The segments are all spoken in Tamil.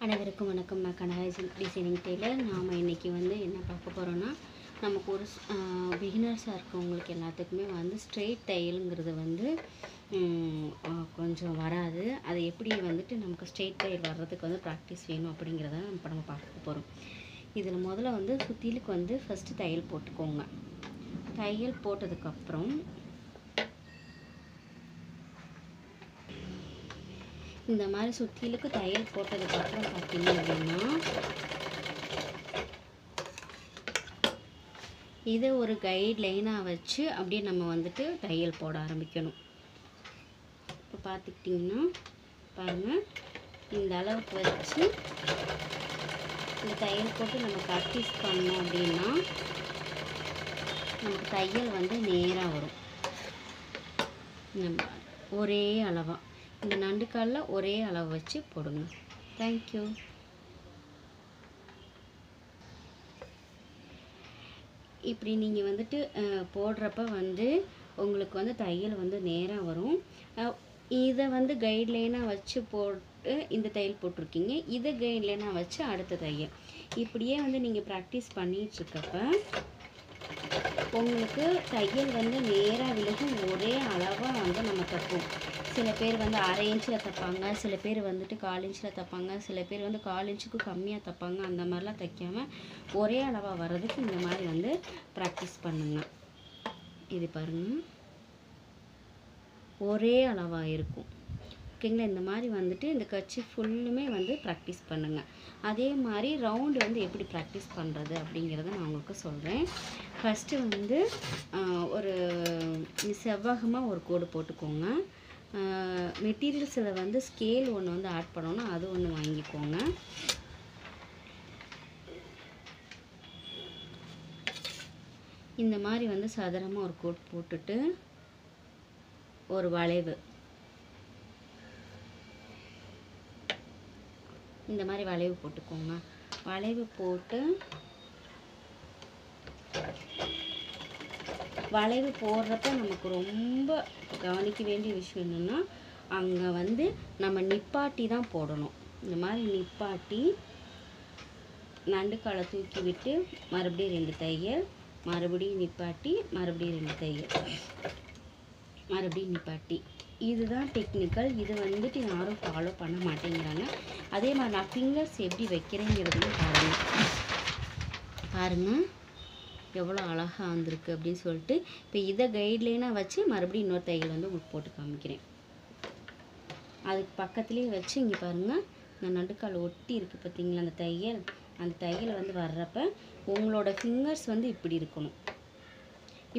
அனைவருக்கும் வணக்கம். நான் கனகராஜ் டிசைனிங் டெய்லர். நாம் இன்றைக்கி என்ன பார்க்க போகிறோன்னா, நமக்கு ஒரு பிகினர்ஸாக இருக்கவங்களுக்கு எல்லாத்துக்குமே ஸ்ட்ரெயிட் தையலுங்கிறது கொஞ்சம் வராது. அதை எப்படி நமக்கு ஸ்ட்ரெயிட் தையல் வர்றதுக்கு ப்ராக்டிஸ் வேணும் அப்படிங்கிறத நம்ம பார்க்க போகிறோம். இதில் முதல்ல சுற்றிலுக்கு ஃபஸ்ட்டு தையல் போட்டுக்கோங்க. தையல் போட்டதுக்கப்புறம் இந்த மாதிரி சுற்றிலுக்கு தையல் போட்டதுக்கப்புறம் பார்த்தீங்க அப்படின்னா, இதை ஒரு கைட்லைனாக வச்சு அப்படியே நம்ம தையல் போட ஆரம்பிக்கணும். இப்போ பார்த்துக்கிட்டிங்கன்னா பாருங்கள், இந்த அளவுக்கு வச்சு இந்த தையல் போட்டு நம்ம ப்ராக்டிஸ் பண்ணோம் அப்படின்னா நமக்கு தையல் நேராக வரும். நம்ம ஒரே அளவாக இந்த நண்டுக்காலில் ஒரே அளவு வச்சு போடுங்க. தேங்க்யூ. இப்படி நீங்கள் போடுறப்ப உங்களுக்கு தையல் நேராக வரும். இதை கைட்லைனாக வச்சு போட்டு இந்த தையல் போட்டிருக்கீங்க. இதை கைட்லைனாக வச்சு அடுத்த தையல் இப்படியே நீங்கள் ப்ராக்டிஸ் பண்ணிகிட்ருக்கப்ப உங்களுக்கு தையல் நேராக விலகும். ஒரே அளவாக நம்ம தைப்போம். சில பேர் 1/2 இன்ச்சில் தைப்பாங்க, சில பேர் 1/4 இன்ச்சில் தைப்பாங்க, சில பேர் 1/4 இன்ச்சுக்கு கம்மியாக தைப்பாங்க. அந்த மாதிரிலாம் தைக்காமல் ஒரே அளவாக வர்றதுக்கு இந்த மாதிரி ப்ராக்டிஸ் பண்ணுங்கள். இது பாருங்கள், ஒரே அளவாக இருக்கும். ஓகேங்களா? இந்த மாதிரி இந்த கட்சி ஃபுல்லுமே ப்ராக்டிஸ் பண்ணுங்கள். அதே மாதிரி ரவுண்டு எப்படி ப்ராக்டிஸ் பண்ணுறது அப்படிங்கிறத நான் உங்களுக்கு சொல்கிறேன். ஃபஸ்ட்டு ஒரு செவ்வகமாக ஒரு கோடு போட்டுக்கோங்க. மெட்டீரியல்ஸ் இதை ஸ்கேல் ஒன்று ஆட் பண்ணணும், அது ஒன்று வாங்கிக்கோங்க. இந்த மாதிரி சதுரமாக ஒரு கோட் போட்டுட்டு ஒரு வளைவு, இந்த மாதிரி வளைவு போட்டுக்கோங்க. வளைவு போட்டு வளைவு போடுறப்ப நமக்கு ரொம்ப கவனிக்க வேண்டிய விஷயம் என்னென்னா, அங்கே நம்ம நிப்பாட்டி தான் போடணும். இந்த மாதிரி நிப்பாட்டி நண்டுக்காலை தூக்கி விட்டு மறுபடியும் 2 தையல், மறுபடியும் நிப்பாட்டி மறுபடியும் 2 தையல், மறுபடியும் நிப்பாட்டி. இதுதான் டெக்னிக்கல். இது யாரும் ஃபாலோ பண்ண மாட்டேங்கிறாங்க. அதே மாதிரி நான் ஃபிங்கர்ஸ் எப்படி வைக்கிறேங்கிறதையும் பாருங்கள் எவ்வளோ அழகாக வந்திருக்கு அப்படின்னு சொல்லிட்டு. இப்போ இதை கைட்லைனாக வச்சு மறுபடியும் இன்னொரு தையல் உங்களுக்கு போட்டு காமிக்கிறேன். அதுக்கு பக்கத்துலேயே வச்சு இங்கே பாருங்கள், இந்த நடுக்கால் ஒட்டி இருக்குது பார்த்தீங்களா அந்த தையல். அந்த தையல் வர்றப்ப உங்களோட ஃபிங்கர்ஸ் இப்படி இருக்கணும்.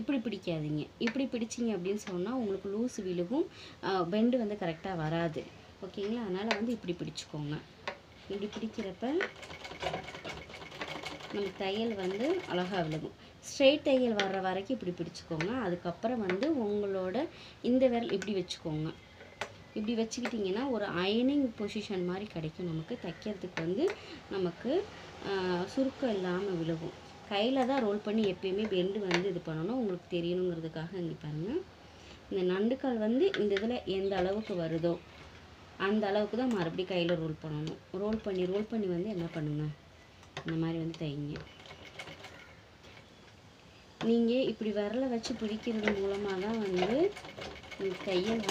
இப்படி பிடிக்காதீங்க. இப்படி பிடிச்சிங்க அப்படின்னு சொன்னால் உங்களுக்கு லூஸ் விழுகும், பெண்டு கரெக்டாக வராது. ஓகேங்களா? அதனால் இப்படி பிடிச்சிக்கோங்க. இப்படி பிடிக்கிறப்ப நம்ம தையல் அழகாக விழுகும். ஸ்ட்ரெயிட் தையல் வர்ற வரைக்கும் இப்படி பிடிச்சிக்கோங்க. அதுக்கப்புறம் உங்களோட இந்த விரல் இப்படி வச்சுக்கோங்க. இப்படி வச்சுக்கிட்டிங்கன்னா ஒரு அயனிங் பொசிஷன் மாதிரி கிடைக்கும். நமக்கு தைக்கிறதுக்கு நமக்கு சுருக்கம் இல்லாமல் விழுகும். கையில் தான் ரோல் பண்ணி எப்பயுமே பெண்டு இது பண்ணணும். உங்களுக்கு தெரியணுங்கிறதுக்காக இங்கே பாருங்கள், இந்த நண்டுக்கால் இந்த இதில் எந்த அளவுக்கு வருதோ அந்த அளவுக்கு தான் மறுபடியும் கையில் ரோல் பண்ணணும். ரோல் பண்ணி என்ன பண்ணுங்கள், இந்த மாதிரி தைங்க. நீங்கள் இப்படி விரலை வச்சு பிடிக்கிறது மூலமாக தான் தையல்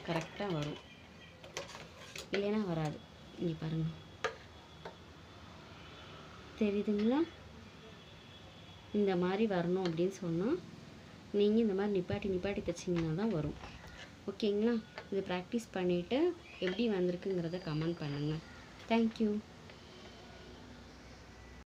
கரெக்டாக வரும், இல்லைன்னா வராது. இங்கே பாருங்கள், தெரியுதுங்களா? இந்த மாதிரி வரணும் அப்படின்னு சொன்னால் நீங்கள் இந்த மாதிரி நிப்பாட்டி தைச்சிங்கன்னா தான் வரும். ஓகேங்களா? இது ப்ராக்டிஸ் பண்ணிவிட்டு எப்படி வந்திருக்குங்கிறத கமெண்ட் பண்ணுங்கள். தேங்க்யூ.